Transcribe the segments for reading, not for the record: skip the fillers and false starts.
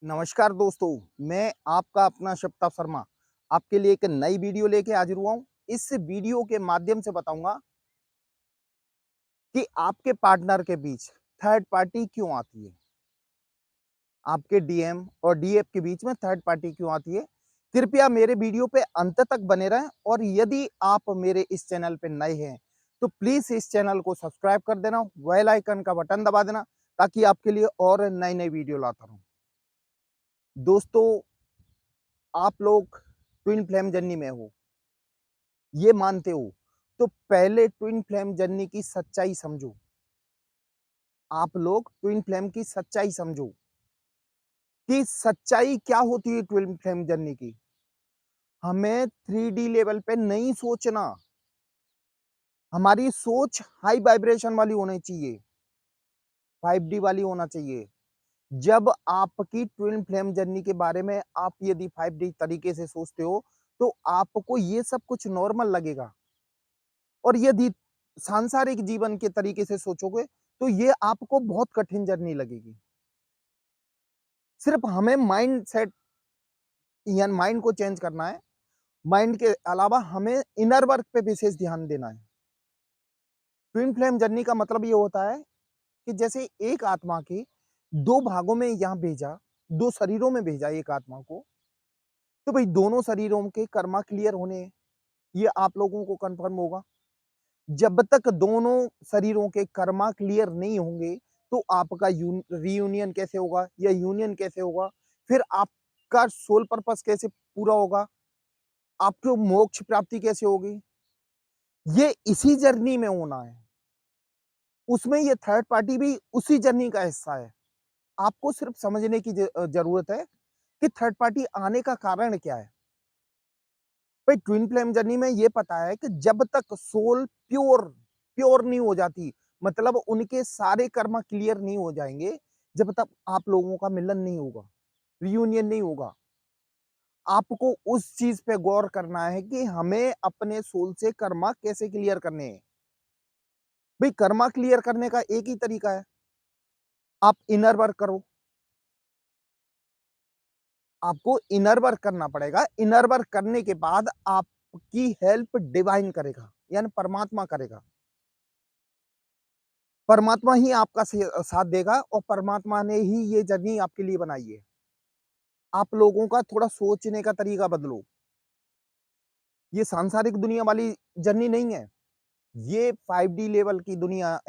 नमस्कार दोस्तों, मैं आपका अपना शिवता शर्मा आपके लिए एक नई वीडियो लेके हाजिर हुआ हूँ। इस वीडियो के माध्यम से बताऊंगा कि आपके पार्टनर के बीच थर्ड पार्टी क्यों आती है। आपके डीएम और डीएफ के बीच में थर्ड पार्टी क्यों आती है। कृपया मेरे वीडियो पे अंत तक बने रहें और यदि आप मेरे इस चैनल पे नए हैं तो प्लीज़ इस चैनल को सब्सक्राइब कर देना, बेल आइकन का बटन दबा देना ताकि आपके लिए और नई-नई वीडियो लाता रहूँ। दोस्तों, आप लोग ट्विन फ्लेम जर्नी में हो, ये मानते हो, तो पहले ट्विन फ्लेम जर्नी की सच्चाई समझो। आप लोग ट्विन फ्लेम की सच्चाई समझो कि सच्चाई क्या होती है ट्विन फ्लेम जर्नी की। हमें 3D लेवल पे नहीं सोचना, हमारी सोच हाई वाइब्रेशन वाली होनी चाहिए, 5D वाली होना चाहिए। जब आपकी ट्विन फ्लेम जर्नी के बारे में आप यदि 5D तरीके से सोचते हो, तो आपको ये सब कुछ नॉर्मल लगेगा। और यदि सांसारिक जीवन के तरीके से सोचोगे तो ये आपको बहुत कठिन जर्नी लगेगी। सिर्फ हमें माइंड सेट यानी माइंड को चेंज करना है। माइंड के अलावा हमें इनर वर्क पे विशेष ध्यान देना है। ट्विन फ्लेम जर्नी का मतलब ये होता है कि जैसे एक आत्मा के 2 भागों में यहाँ भेजा, 2 शरीरों में भेजा एक आत्मा को, तो भई दोनों शरीरों के कर्मा क्लियर होने हैं। ये आप लोगों को कन्फर्म होगा। जब तक दोनों शरीरों के कर्मा क्लियर नहीं होंगे, तो आपका रियूनियन कैसे होगा या यूनियन कैसे होगा? फिर आपका सोल पर्पस कैसे पूरा होगा? आपको मोक्ष प्राप्ति कैसे होगी? ये इसी जर्नी में होना है। उसमें ये थर्ड पार्टी भी उसी जर्नी का हिस्सा है। आपको सिर्फ समझने की ज़रूरत है कि थर्ड पार्टी आने का कारण क्या है? भाई ट्विन फ्लेम जर्नी में ये पता है कि जब तक सोल प्योर प्योर नहीं हो जाती, मतलब उनके सारे कर्म क्लियर नहीं हो जाएंगे, जब तक आप लोगों का मिलन नहीं होगा, रियूनियन नहीं होगा। आपको उस चीज पे गौर करना है कि हमें अपने सोल से कर्मा कैसे क्लियर करने हैं। भाई कर्मा क्लियर करने का एक ही तरीका है, आप इनर वर्क करो। आपको इनर वर्क करना पड़ेगा। इनर वर्क करने के बाद आपकी हेल्प डिवाइन करेगा, यानी परमात्मा करेगा। परमात्मा ही आपका साथ देगा और परमात्मा ने ही ये जर्नी आपके लिए बनाई है। आप लोगों का थोड़ा सोचने का तरीका बदलो। ये सांसारिक दुनिया वाली जर्नी नहीं है। ये 5D लेवल की दुनिया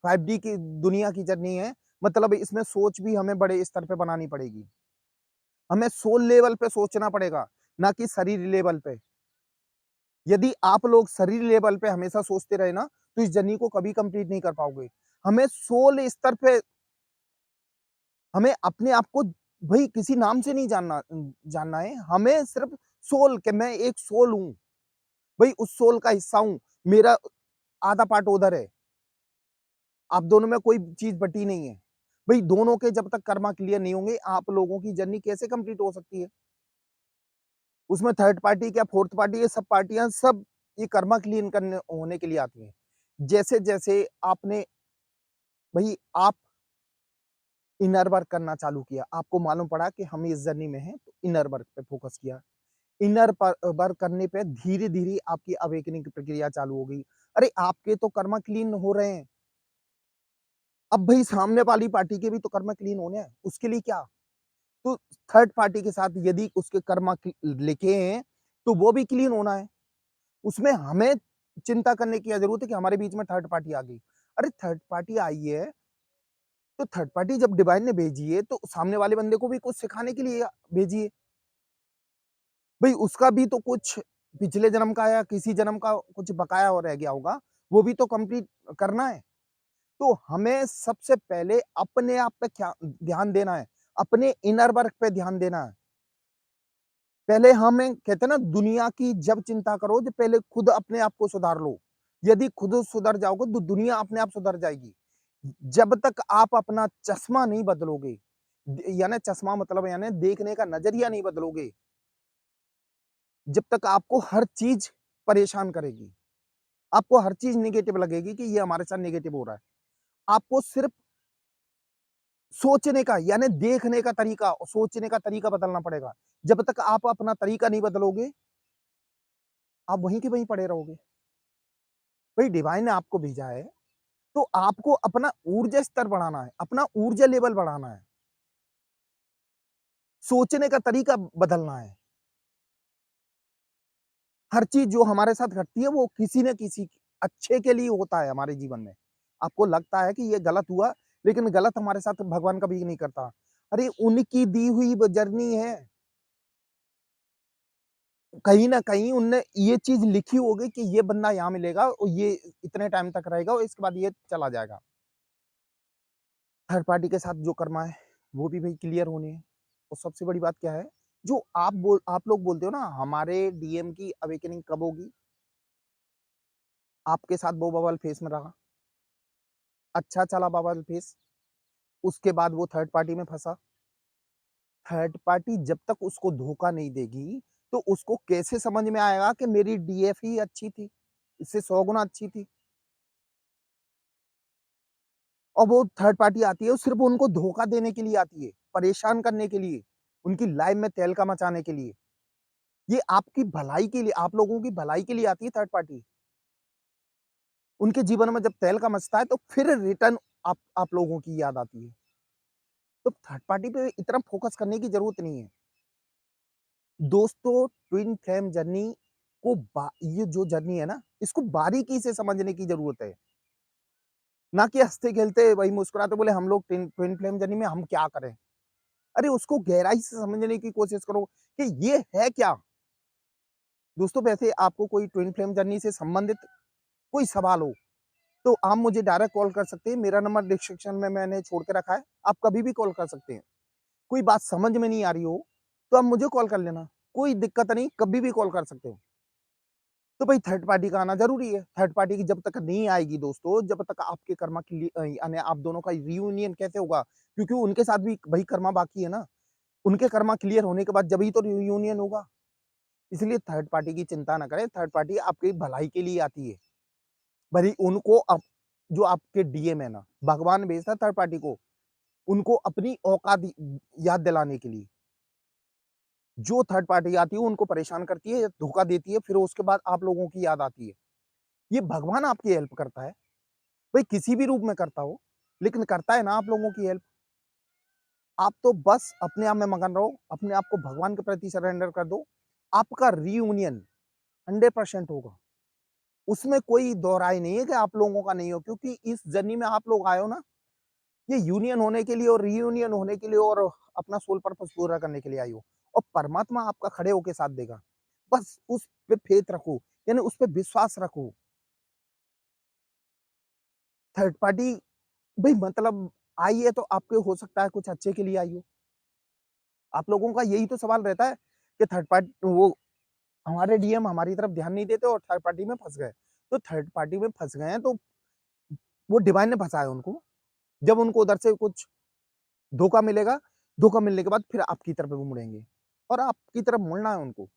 5D की दुनिया की जर्नी है। मतलब इसमें सोच भी हमें बड़े स्तर पे बनानी पड़ेगी। हमें सोल लेवल पे सोचना पड़ेगा, ना कि शरीर लेवल पे। यदि आप लोग शरीर लेवल पे हमेशा सोचते रहे ना, तो इस जर्नी को कभी कंप्लीट नहीं कर पाओगे। हमें सोल स्तर पे हमें अपने आप को भई किसी नाम से नहीं जानना है। हमें सिर्फ़ सोल कि मैं एक सोल हूँ, भई उस सोल का हिस्सा हूँ। मेरा आधा पार्ट उधर है। आप दोनों में कोई चीज़ बटी नहीं है। भई दोनों के जब तक कर्मा क्लियर नहीं होंगे, आप लोगों की जर्नी कैसे कंप्लीट हो सकती है? उसमें थर्ड पार्टी क्या फोर्थ पार्टी, ये सब पार्टियाँ सब ये कर्मा क्लीन करने होने के लिए आती हैं। जैसे-जैसे आपने भई आप इनर वर्क करना चालू किया, आपको मालूम पड़ा कि हम इस जर्नी में हैं, तो इनर वर्क पे फोकस किया। इनर वर्क करने पे धीरे-धीरे आपकी अवेकनिंग की प्रक्रिया चालू हो गई। अरे! आपके तो कर्मा क्लीन हो रहे हैं। अब भई सामने वाली पार्टी के भी तो कर्मा क्लीन होने हैं, उसके लिए क्या? तो थर्ड पार्टी के साथ यदि उसके कर्मा लिखे हैं, तो वो भी क्लीन होना है। उसमें हमें चिंता करने की क्या ज़रूरत है कि हमारे बीच में थर्ड पार्टी आ गई। अरे! थर्ड पार्टी आई है, तो थर्ड पार्टी जब डिवाइन ने भेजी है, तो सामने वाले बंदे को भी कुछ सिखाने के लिए भेजी है। भई उसका भी तो कुछ पिछले जन्म का या किसी जन्म का कुछ बकाया और रह गया होगा, वो भी तो कंप्लीट करना है। तो हमें सबसे पहले अपने आप पे क्या ध्यान देना है, अपने इनर वर्क पे ध्यान देना है। पहले हमें कहते हैं ना दुनिया की जब चिंता करो तो पहले खुद अपने आप को सुधार लो। यदि खुद सुधर जाओगे तो दुनिया अपने आप सुधर जाएगी। जब तक आप अपना चश्मा नहीं बदलोगे, यानी चश्मा मतलब यानी देखने का नज़रिया नहीं बदलोगे, जब तक आपको हर चीज़ परेशान करेगी। आपको हर चीज़ नेगेटिव लगेगी कि ये हमारे साथ नेगेटिव हो रहा है। आपको सिर्फ़ सोचने का यानी देखने का तरीका और सोचने का तरीका बदलना पड़ेगा। जब तक आप अपना तरीका नहीं बदलोगे, आप वहीं के वहीं पड़े रहोगे। भई डिवाइन ने आपको भेजा है, तो आपको अपना ऊर्जा स्तर बढ़ाना है, अपना ऊर्जा लेवल बढ़ाना है, सोचने का तरीका बदलना है। हर चीज़ जो हमारे साथ घटती है वो किसी न किसी अच्छे के लिए होता है हमारे जीवन में। आपको लगता है कि ये गलत हुआ, लेकिन गलत हमारे साथ भगवान कभी नहीं करता। अरे उनकी दी हुई वो जर्नी है। कहीं न कहीं उनने ये चीज़ लिखी होगी कि ये बंदा यहाँ मिलेगा और ये इतने टाइम तक रहेगा और इसके बाद ये चला जाएगा। थर्ड पार्टी के साथ जो कर्मा है, वो भी भई क्लियर होने हैं। और सबसे बड़ी बात क्या है, जो आप लोग बोलते हो ना हमारे डीएम की अवेकनिंग कब होगी? आपके साथ वो बवाल फेस में रहा, अच्छा चला बवाल फेस, उसके बाद वो थर्ड पार्टी में फँसा। थर्ड पार्टी जब तक उसको धोखा नहीं देगी, तो उसको कैसे समझ में आएगा कि मेरी डीएफ ही अच्छी थी, इससे 100 गुना अच्छी थी। और वो थर्ड पार्टी आती है, वो सिर्फ़ उनको धोखा देने के लिए आती है, परेशान करने के लिए, उनकी लाइफ़ में तहलका मचाने के लिए। ये आपकी भलाई के लिए, आप लोगों की भलाई के लिए आती है थर्ड पार्टी। उनके जीवन में जब तहलका मचता है, तो फिर रिटर्न आप लोगों की याद आती है। तो थर्ड पार्टी पे इतना फ़ोकस करने की ज़रूरत नहीं है। दोस्तों, ट्विन फ्लेम जर्नी को बा ये जो जर्नी है ना, इसको बारीकी से समझने की ज़रूरत है। ना कि हँसते-खेलते वही मुस्कुराते बोले हम लोग ट्विन ट्विन फ्लेम जर्नी में हम क्या करें? अरे उसको गहराई से समझने की कोशिश करो कि ये है क्या? दोस्तों वैसे आपको कोई ट्विन फ्लेम जर्नी से संबंधित कोई सवाल हो, तो आप मुझे डायरेक्ट कॉल कर सकते हैं। मेरा नंबर डिस्क्रिप्शन में मैंने छोड़ के रखा है। आप कभी भी कॉल कर सकते हैं। कोई बात समझ में नहीं आ रही हो, तो आप मुझे कॉल कर लेना। कोई दिक्कत नहीं, कभी भी कॉल कर सकते हो। तो भाई थर्ड पार्टी का आना ज़रूरी है। थर्ड पार्टी की जब तक नहीं आएगी दोस्तों, जब तक आपके कर्मा यानी आप दोनों का रियूनियन कैसे होगा? क्योंकि उनके साथ भी वही कर्मा बाकी है ना। उनके कर्मा क्लियर होने के बाद जभी तो रियूनियन होगा। इसलिए थर्ड पार्टी की चिंता ना करें, थर्ड पार्टी आपकी भलाई के लिए आती है। भले उनको जो आपके डीएम है ना, भगवान भेजता है थर्ड पार्टी को, उनको अपनी औकात याद दिलाने के लिए। जो थर्ड पार्टी आती है, उनको परेशान करती है, धोखा देती है, फिर उसके बाद आप लोगों की याद आती है। ये भगवान आपकी हेल्प करता है। भाई किसी भी रूप में करता हो, लेकिन करता है ना आप लोगों की हेल्प। आप तो बस अपने आप में मगन रहो, अपने आप को भगवान के प्रति सरेंडर कर दो। आपका रियूनियन 100% होगा। उसमें कोई दो राय नहीं है कि आप लोगों का नहीं हो, क्योंकि इस जर्नी में आप लोग आए हो ना, ये यूनियन होने के लिए और रियूनियन होने के लिए और अपना सोल पर्पस पूरा करने के लिए आई हो। और परमात्मा आपका खड़े होके साथ देगा। बस उस पे फेथ रखो, यानी उस पे विश्वास रखो। थर्ड पार्टी भई मतलब आई है तो आपके हो सकता है कुछ अच्छे के लिए आई हो। आप लोगों का यही तो सवाल रहता है कि थर्ड पार्टी वो हमारे डीएम हमारी तरफ ध्यान नहीं देते और थर्ड पार्टी में फँस गए। तो थर्ड पार्टी में फँस गए हैं तो वो डिवाइन ने फँसाया उनको। जब उनको उधर से कुछ धोखा मिलेगा, धोखा मिलने के बाद फिर आपकी तरफ वो मुड़ेंगे और आपकी तरफ मुड़ना है उनको।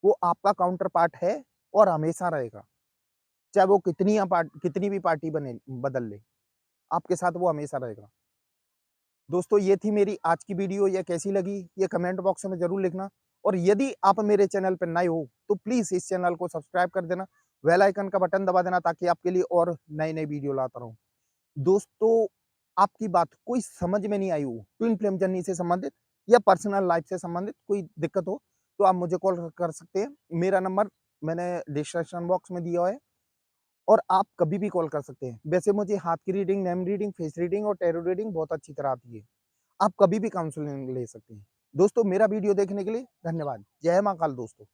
वो आपका काउंटर पार्ट है और हमेशा रहेगा। चाहे वो कितनी भी पार्टी बदल ले, आपके साथ वो हमेशा रहेगा। दोस्तों ये थी मेरी आज की वीडियो, ये कैसी लगी ये कमेंट बॉक्स में ज़रूर लिखना। और यदि आप मेरे चैनल पर नए हो तो प्लीज़ इस चैनल को सब्सक्राइब कर देना, बेल आइकन का बटन दबा देना ताकि आपके लिए और नई-नई वीडियो लाता रहूँ। दोस्तों आपकी बात कोई समझ में नहीं आई हो, ट्विन फ्लेम जर्नी से संबंधित या पर्सनल लाइफ से संबंधित कोई दिक्कत हो, तो आप मुझे कॉल कर सकते हैं। मेरा नंबर मैंने डिस्क्रिप्शन बॉक्स में दिया है और आप कभी भी कॉल कर सकते हैं। वैसे मुझे हाथ की reading, name reading, face reading और टैरो रीडिंग बहुत अच्छी तरह आती है। आप कभी भी काउंसलिंग ले सकते हैं। दोस्तों मेरा वीडियो देखने के लिए धन्यवाद। जय महाकाल दोस्तों।